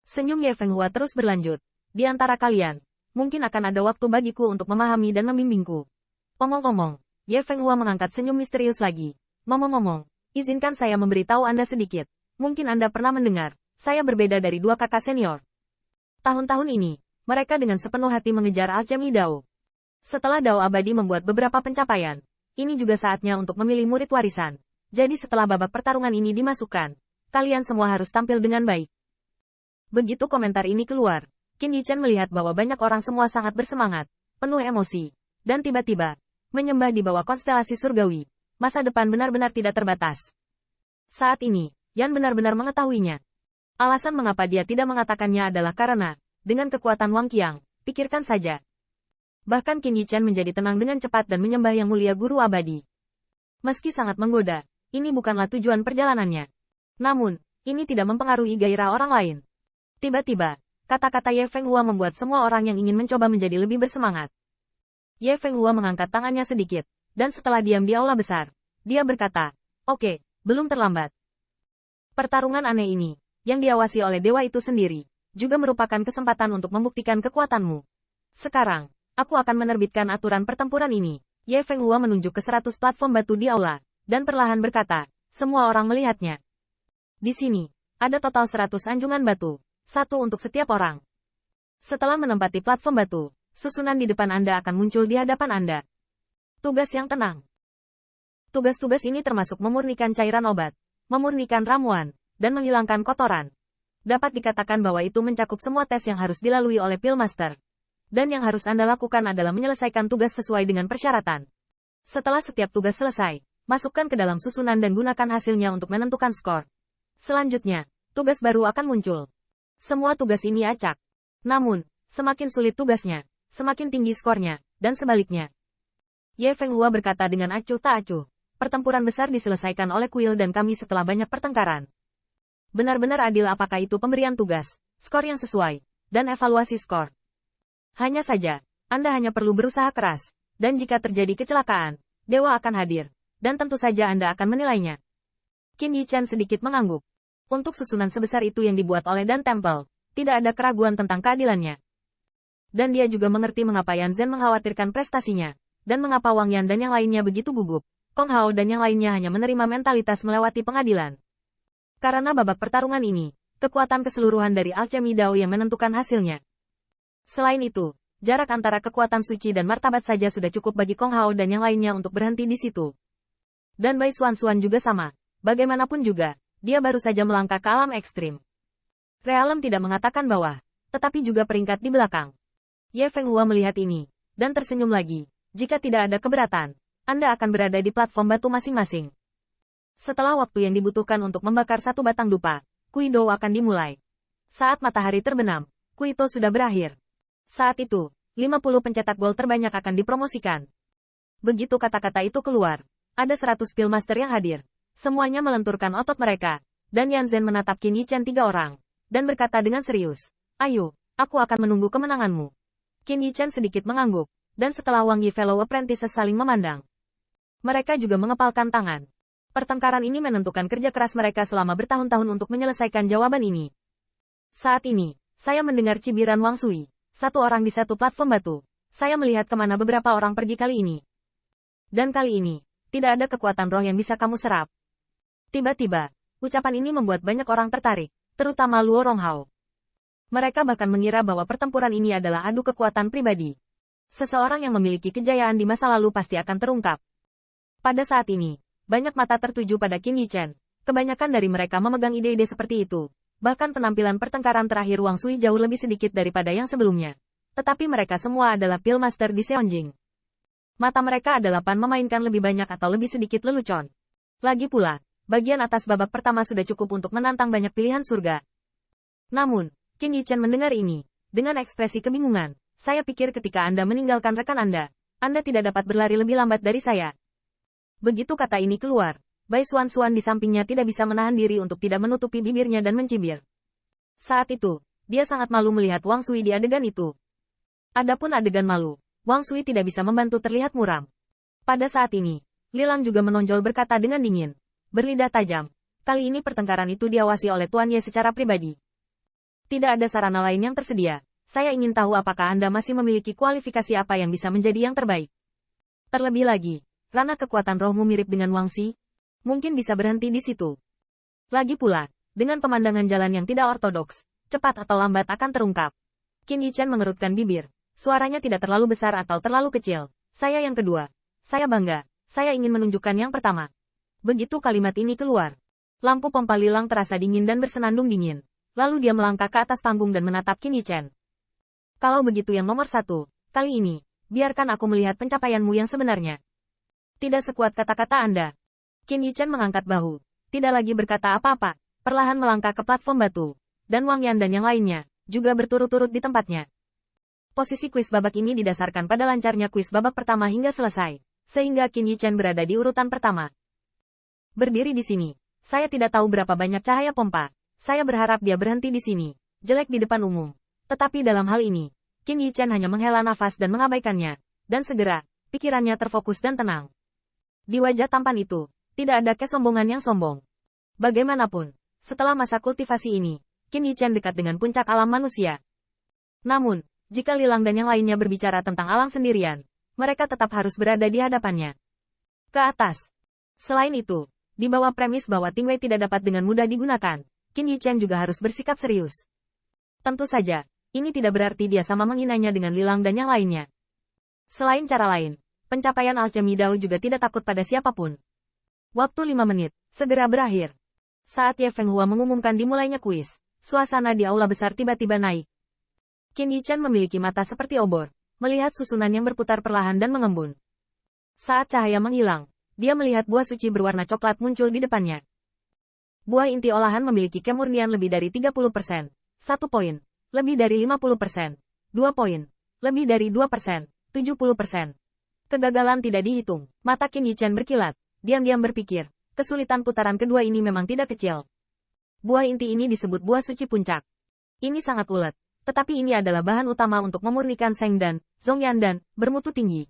Senyum Ye Fenghua terus berlanjut. Di antara kalian, mungkin akan ada waktu bagiku untuk memahami dan membimbingku. Omong-omong, Ye Fenghua mengangkat senyum misterius lagi. Ngomong-ngomong, izinkan saya memberitahu Anda sedikit. Mungkin Anda pernah mendengar, saya berbeda dari dua kakak senior. Tahun-tahun ini, mereka dengan sepenuh hati mengejar alchemy Dao. Setelah Dao Abadi membuat beberapa pencapaian, ini juga saatnya untuk memilih murid warisan. Jadi setelah babak pertarungan ini dimasukkan, kalian semua harus tampil dengan baik. Begitu komentar ini keluar, Qin Yichen melihat bahwa banyak orang semua sangat bersemangat, penuh emosi, dan tiba-tiba, menyembah di bawah konstelasi surgawi. Masa depan benar-benar tidak terbatas. Saat ini, Yan benar-benar mengetahuinya. Alasan mengapa dia tidak mengatakannya adalah karena, dengan kekuatan Wang Qiang, pikirkan saja. Bahkan Qin Yichen menjadi tenang dengan cepat dan menyembah Yang Mulia Guru Abadi. Meski sangat menggoda, ini bukanlah tujuan perjalanannya. Namun, ini tidak mempengaruhi gairah orang lain. Tiba-tiba, kata-kata Ye Fenghua membuat semua orang yang ingin mencoba menjadi lebih bersemangat. Ye Fenghua mengangkat tangannya sedikit, dan setelah diam di aula besar, dia berkata, "Oke, belum terlambat." Pertarungan aneh ini, yang diawasi oleh dewa itu sendiri, juga merupakan kesempatan untuk membuktikan kekuatanmu. Sekarang, aku akan menerbitkan aturan pertempuran ini. Ye Fenghua menunjuk ke 100 platform batu di aula, dan perlahan berkata, semua orang melihatnya. Di sini, ada total 100 anjungan batu, satu untuk setiap orang. Setelah menempati platform batu, susunan di depan Anda akan muncul di hadapan Anda. Tugas yang tenang. Tugas-tugas ini termasuk memurnikan cairan obat, memurnikan ramuan, dan menghilangkan kotoran. Dapat dikatakan bahwa itu mencakup semua tes yang harus dilalui oleh Pillmaster. Dan yang harus Anda lakukan adalah menyelesaikan tugas sesuai dengan persyaratan. Setelah setiap tugas selesai, masukkan ke dalam susunan dan gunakan hasilnya untuk menentukan skor. Selanjutnya, tugas baru akan muncul. Semua tugas ini acak. Namun, semakin sulit tugasnya, semakin tinggi skornya, dan sebaliknya. Ye Fenghua berkata dengan acuh tak acuh. Pertempuran besar diselesaikan oleh kuil dan kami setelah banyak pertengkaran. Benar-benar adil apakah itu pemberian tugas, skor yang sesuai, dan evaluasi skor. Hanya saja, Anda hanya perlu berusaha keras, dan jika terjadi kecelakaan, dewa akan hadir, dan tentu saja Anda akan menilainya. Qin Yichen sedikit mengangguk. Untuk susunan sebesar itu yang dibuat oleh Dan Temple, tidak ada keraguan tentang keadilannya. Dan dia juga mengerti mengapa Yan Zhen mengkhawatirkan prestasinya, dan mengapa Wang Yan dan yang lainnya begitu gugup. Kong Hao dan yang lainnya hanya menerima mentalitas melewati pengadilan. Karena babak pertarungan ini, kekuatan keseluruhan dari alchemy Dao yang menentukan hasilnya. Selain itu, jarak antara kekuatan suci dan martabat saja sudah cukup bagi Kong Hao dan yang lainnya untuk berhenti di situ. Dan Bai Xuan juga sama. Bagaimanapun juga, dia baru saja melangkah ke alam ekstrim. Realem tidak mengatakan bawah, tetapi juga peringkat di belakang. Ye Fenghua melihat ini, dan tersenyum lagi. Jika tidak ada keberatan, Anda akan berada di platform batu masing-masing. Setelah waktu yang dibutuhkan untuk membakar satu batang dupa, Kuido akan dimulai. Saat matahari terbenam, Kuito sudah berakhir. Saat itu, 50 pencetak gol terbanyak akan dipromosikan. Begitu kata-kata itu keluar, ada 100 Pillmaster yang hadir. Semuanya melenturkan otot mereka, dan Yan Zhen menatap Qin Yichen 3 orang, dan berkata dengan serius, "Ayo, aku akan menunggu kemenanganmu." Qin Yichen sedikit mengangguk, dan setelah Wang Yi fellow apprentices saling memandang. Mereka juga mengepalkan tangan. Pertengkaran ini menentukan kerja keras mereka selama bertahun-tahun untuk menyelesaikan jawaban ini. Saat ini, saya mendengar cibiran Wang Sui, satu orang di satu platform batu. Saya melihat kemana beberapa orang pergi kali ini. Dan kali ini, tidak ada kekuatan roh yang bisa kamu serap. Tiba-tiba, ucapan ini membuat banyak orang tertarik, terutama Luo Ronghao. Mereka bahkan mengira bahwa pertempuran ini adalah adu kekuatan pribadi. Seseorang yang memiliki kejayaan di masa lalu pasti akan terungkap. Pada saat ini, banyak mata tertuju pada Qin Yichen. Kebanyakan dari mereka memegang ide-ide seperti itu. Bahkan penampilan pertengkaran terakhir Wang Sui jauh lebih sedikit daripada yang sebelumnya. Tetapi mereka semua adalah Pillmaster di Seonjing. Mata mereka adalah pan memainkan lebih banyak atau lebih sedikit lelucon. Lagi pula, bagian atas babak pertama sudah cukup untuk menantang banyak pilihan surga. Namun, Qin Yichen mendengar ini, dengan ekspresi kebingungan. Saya pikir ketika Anda meninggalkan rekan Anda tidak dapat berlari lebih lambat dari saya. Begitu kata ini keluar, Bai Xuan di sampingnya tidak bisa menahan diri untuk tidak menutupi bibirnya dan mencibir. Saat itu, dia sangat malu melihat Wang Sui di adegan itu. Adapun adegan malu, Wang Sui tidak bisa membantu terlihat muram. Pada saat ini, Lilang juga menonjol berkata dengan dingin, berlidah tajam. Kali ini pertengkaran itu diawasi oleh Tuan Ye secara pribadi. Tidak ada sarana lain yang tersedia. Saya ingin tahu apakah Anda masih memiliki kualifikasi apa yang bisa menjadi yang terbaik. Terlebih lagi, ranah kekuatan rohmu mirip dengan Wangxi. Mungkin bisa berhenti di situ. Lagi pula, dengan pemandangan jalan yang tidak ortodoks, cepat atau lambat akan terungkap. Qin Yichen mengerutkan bibir. Suaranya tidak terlalu besar atau terlalu kecil. Saya yang kedua. Saya bangga. Saya ingin menunjukkan yang pertama. Begitu kalimat ini keluar, lampu pompa Lilang terasa dingin dan bersenandung dingin. Lalu dia melangkah ke atas panggung dan menatap Qin Yichen. Kalau begitu yang nomor satu, kali ini, biarkan aku melihat pencapaianmu yang sebenarnya. Tidak sekuat kata-kata Anda. Qin Yichen mengangkat bahu. Tidak lagi berkata apa-apa, perlahan melangkah ke platform batu. Dan Wang Yan dan yang lainnya, juga berturut-turut di tempatnya. Posisi kuis babak ini didasarkan pada lancarnya kuis babak pertama hingga selesai. Sehingga Qin Yichen berada di urutan pertama. Berdiri di sini, saya tidak tahu berapa banyak cahaya pompa. Saya berharap dia berhenti di sini, jelek di depan umum. Tetapi dalam hal ini, Qin Yichen hanya menghela nafas dan mengabaikannya. Dan segera, pikirannya terfokus dan tenang. Di wajah tampan itu, tidak ada kesombongan yang sombong. Bagaimanapun, setelah masa kultivasi ini, Qin Yichen dekat dengan puncak alam manusia. Namun, jika Lilang dan yang lainnya berbicara tentang alam sendirian, mereka tetap harus berada di hadapannya. Ke atas. Selain itu, di bawah premis bahwa Tingwei tidak dapat dengan mudah digunakan, Qin Yichen juga harus bersikap serius. Tentu saja, ini tidak berarti dia sama menghinanya dengan Lilang dan yang lainnya. Selain cara lain, pencapaian alchemy Dao juga tidak takut pada siapapun. Waktu 5 menit, segera berakhir. Saat Ye Fenghua mengumumkan dimulainya kuis, suasana di aula besar tiba-tiba naik. Qin Yichen memiliki mata seperti obor, melihat susunan yang berputar perlahan dan mengembun. Saat cahaya menghilang, dia melihat buah suci berwarna coklat muncul di depannya. Buah inti olahan memiliki kemurnian lebih dari 30%, 1 poin. Lebih dari 50%. 2 poin. Lebih dari 2%. 70%. Kegagalan tidak dihitung. Mata Qin Yichen berkilat. Diam-diam berpikir. Kesulitan putaran kedua ini memang tidak kecil. Buah inti ini disebut buah suci puncak. Ini sangat ulet. Tetapi ini adalah bahan utama untuk memurnikan Zheng dan Zhongyan dan bermutu tinggi.